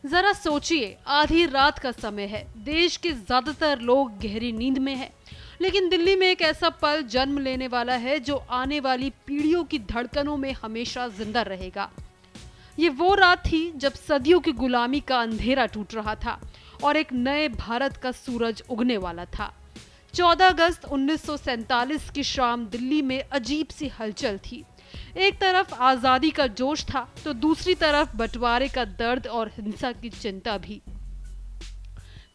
जरा सोचिए, आधी रात का समय है, देश के ज्यादातर लोग गहरी नींद में हैं, लेकिन दिल्ली में एक ऐसा पल जन्म लेने वाला है जो आने वाली पीढ़ियों की धड़कनों में हमेशा जिंदा रहेगा। ये वो रात थी जब सदियों की गुलामी का अंधेरा टूट रहा था और एक नए भारत का सूरज उगने वाला था। 14 अगस्त 1947 की शाम दिल्ली में अजीब सी हलचल थी। एक तरफ आजादी का जोश था तो दूसरी तरफ बंटवारे का दर्द और हिंसा की चिंता भी।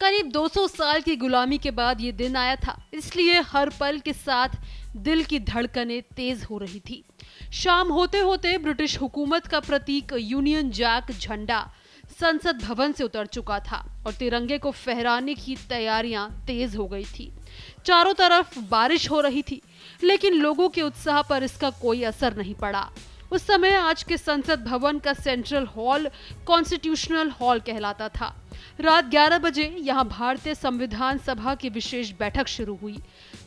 करीब 200 साल की गुलामी के बाद ये दिन आया था, इसलिए हर पल के साथ दिल की धड़कनें तेज हो रही थी। शाम होते होते ब्रिटिश हुकूमत का प्रतीक यूनियन जैक झंडा संसद भवन से उतर चुका था और तिरंगे को फहराने की तैयारियां तेज हो गई थी। चारों तरफ बारिश हो रही थी, लेकिन लोगों के उत्साह पर इसका कोई असर नहीं पड़ा। उस समय आज के संसद भवन का सेंट्रल हॉल कॉन्स्टिट्यूशनल हॉल कहलाता था। रात 11 बजे यहाँ भारतीय संविधान सभा की विशेष बैठक शुरू हुई,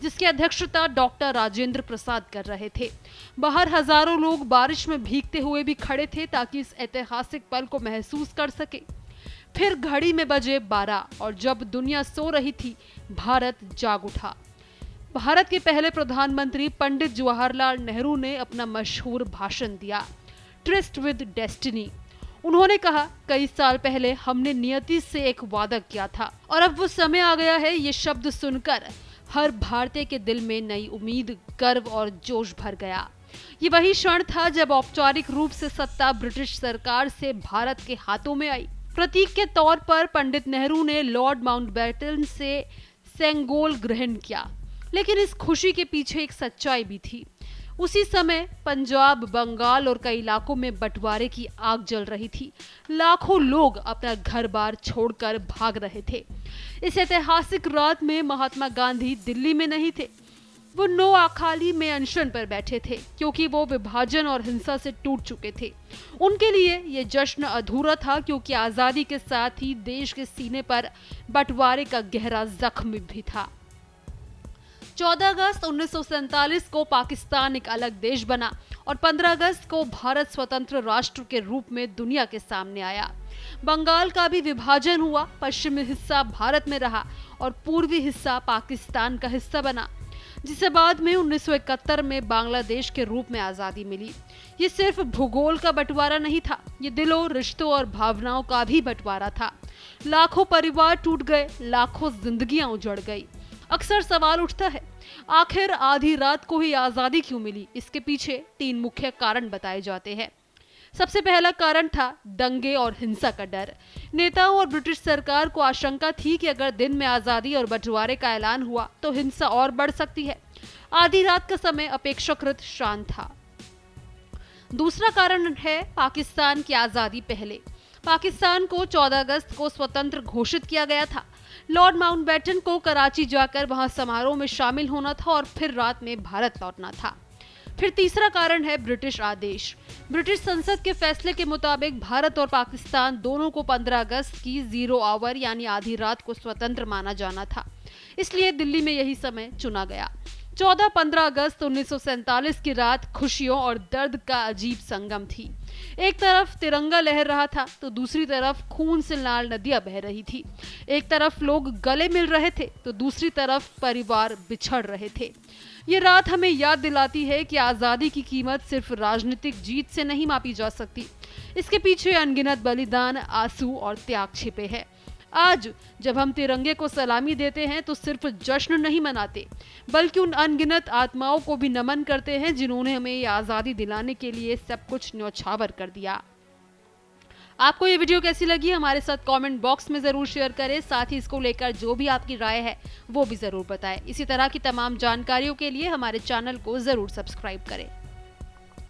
जिसकी अध्यक्षता डॉक्टर राजेंद्र प्रसाद कर रहे थे। बाहर हजारों लोग बारिश में भीगते हुए भी खड़े थे ताकि इस ऐतिहासिक पल को महसूस कर सके। फिर घड़ी में बजे 12 और जब दुनिया सो रही थी, भारत जाग उठा। भारत के पहले प्रधानमंत्री पंडित जवाहरलाल नेहरू ने अपना मशहूर भाषण दिया, ट्रिस्ट विद डेस्टिनी। उन्होंने कहा, कई साल पहले हमने नियति से एक वादा किया था और अब वो समय आ गया है। ये शब्द सुनकर हर भारतीय के दिल में नई उम्मीद, गर्व और जोश भर गया। ये वही क्षण था जब औपचारिक रूप से सत्ता ब्रिटिश सरकार से भारत के हाथों में आई। प्रतीक के तौर पर पंडित नेहरू ने लॉर्ड माउंटबेटन से सेंगोल ग्रहण किया, लेकिन इस खुशी के पीछे एक सच्चाई भी थी। उसी समय पंजाब, बंगाल और कई इलाकों में बंटवारे की आग जल रही थी। लाखों लोग अपना घर-बार छोड़कर भाग रहे थे। इस ऐतिहासिक रात में महात्मा गांधी दिल्ली में नहीं थे, वो नोआखाली में अनशन पर बैठे थे, क्योंकि वो विभाजन और हिंसा से टूट चुके थे। उनके लिए ये जश्न अधूरा था, क्योंकि आजादी के साथ ही देश के सीने पर बंटवारे का गहरा जख्म भी था। 14 अगस्त 1947 को पाकिस्तान एक अलग देश बना और 15 अगस्त को भारत स्वतंत्र राष्ट्र के रूप में दुनिया के सामने आया। बंगाल का भी विभाजन हुआ, पश्चिमी हिस्सा भारत में रहा और पूर्वी हिस्सा पाकिस्तान का हिस्सा बना, जिसे बाद में 1971 में बांग्लादेश के रूप में आजादी मिली। ये सिर्फ भूगोल का बंटवारा नहीं था, ये दिलों, रिश्तों और भावनाओं का भी बंटवारा था। लाखों परिवार टूट गए, लाखों जिंदगियां उजड़ गई। अक्सर सवाल उठता है, आखिर आधी रात को ही आजादी क्यों मिली? इसके पीछे 3 मुख्य कारण बताए जाते हैं। सबसे पहला कारण था दंगे और हिंसा का डर। नेताओं और ब्रिटिश सरकार को आशंका थी कि अगर दिन में आजादी और बंटवारे का ऐलान हुआ तो हिंसा और बढ़ सकती है। आधी रात का समय अपेक्षाकृत शांत था। दूसरा कारण है पाकिस्तान की आजादी पहले। पाकिस्तान को 14 अगस्त को स्वतंत्र घोषित किया गया था। लॉर्ड माउंटबेटन को कराची जाकर वहां समारोह में शामिल होना था और फिर रात में भारत लौटना था। फिर तीसरा कारण है ब्रिटिश आदेश। ब्रिटिश संसद के फैसले के मुताबिक भारत और पाकिस्तान दोनों को 15 अगस्त की 0 आवर यानी आधी रात को स्वतंत्र माना जाना था, इसलिए दिल्ली में यही समय चुना गया। 14-15 अगस्त 1947 की रात खुशियों और दर्द का अजीब संगम थी। एक तरफ तिरंगा लहर रहा था तो दूसरी तरफ खून से लाल नदियां बह रही थी। एक तरफ लोग गले मिल रहे थे तो दूसरी तरफ परिवार बिछड़ रहे थे। ये रात हमें याद दिलाती है कि आजादी की कीमत सिर्फ राजनीतिक जीत से नहीं मापी जा सकती। इसके पीछे अनगिनत बलिदान, आंसू और त्याग छिपे हैं। आज जब हम तिरंगे को सलामी देते हैं तो सिर्फ जश्न नहीं मनाते, बल्कि उन अनगिनत आत्माओं को भी नमन करते हैं जिन्होंने हमें ये आज़ादी दिलाने के लिए सब कुछ न्यौछावर कर दिया। आपको ये वीडियो कैसी लगी हमारे साथ कमेंट बॉक्स में ज़रूर शेयर करें। साथ ही इसको लेकर जो भी आपकी राय है वो भी ज़रूर बताएं। इसी तरह की तमाम जानकारियों के लिए हमारे चैनल को ज़रूर सब्सक्राइब करें।